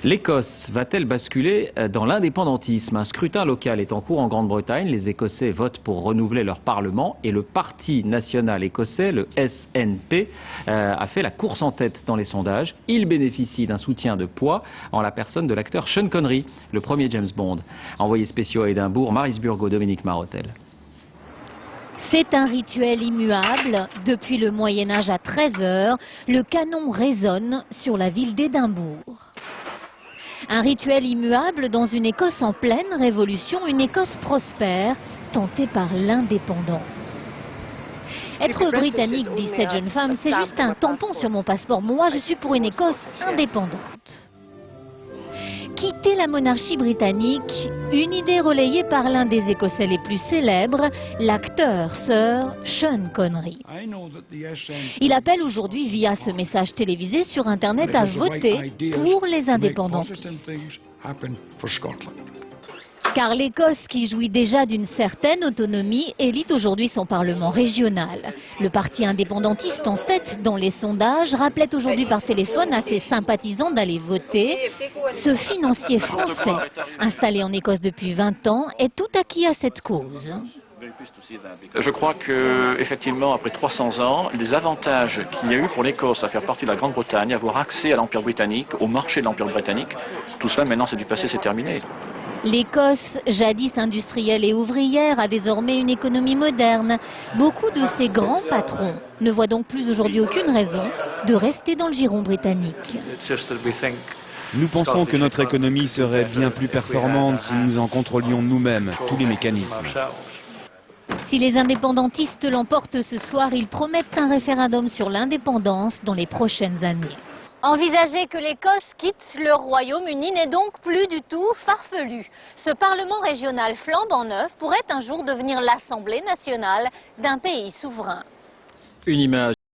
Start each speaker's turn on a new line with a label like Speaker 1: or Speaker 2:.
Speaker 1: L'Écosse va-t-elle basculer dans l'indépendantisme? Un scrutin local est en cours en Grande-Bretagne. Les Écossais votent pour renouveler leur parlement et le Parti national écossais, le SNP, a fait la course en tête dans les sondages. Il bénéficie d'un soutien de poids en la personne de l'acteur Sean Connery, le premier James Bond. Envoyé spéciaux à Édimbourg, Maryse Burgot, Dominique Marotel.
Speaker 2: C'est un rituel immuable. Depuis le Moyen-Âge à 13 h, le canon résonne sur la ville d'Édimbourg. Un rituel immuable dans une Écosse en pleine révolution, une Écosse prospère, tentée par l'indépendance. Être britannique, dit cette jeune femme, c'est juste un tampon sur mon passeport. Moi, je suis pour une Écosse indépendante. Quitter la monarchie britannique, une idée relayée par l'un des Écossais les plus célèbres, l'acteur Sir Sean Connery. Il appelle aujourd'hui via ce message télévisé sur Internet à voter pour les indépendantistes. Car l'Écosse, qui jouit déjà d'une certaine autonomie, élite aujourd'hui son parlement régional. Le parti indépendantiste en tête dans les sondages rappelait aujourd'hui par téléphone à ses sympathisants d'aller voter. Ce financier français, installé en Écosse depuis 20 ans, est tout acquis à cette cause.
Speaker 3: Je crois que, effectivement, après 300 ans, les avantages qu'il y a eu pour l'Écosse à faire partie de la Grande-Bretagne, avoir accès à l'Empire britannique, au marché de l'Empire britannique, tout cela maintenant c'est du passé, c'est terminé.
Speaker 2: L'Écosse, jadis industrielle et ouvrière, a désormais une économie moderne. Beaucoup de ses grands patrons ne voient donc plus aujourd'hui aucune raison de rester dans le giron britannique.
Speaker 4: Nous pensons que notre économie serait bien plus performante si nous en contrôlions nous-mêmes tous les mécanismes.
Speaker 2: Si les indépendantistes l'emportent ce soir, ils promettent un référendum sur l'indépendance dans les prochaines années. Envisager que l'Écosse quitte le Royaume-Uni n'est donc plus du tout farfelu. Ce Parlement régional flambant neuf pourrait un jour devenir l'Assemblée nationale d'un pays souverain.
Speaker 1: Une image.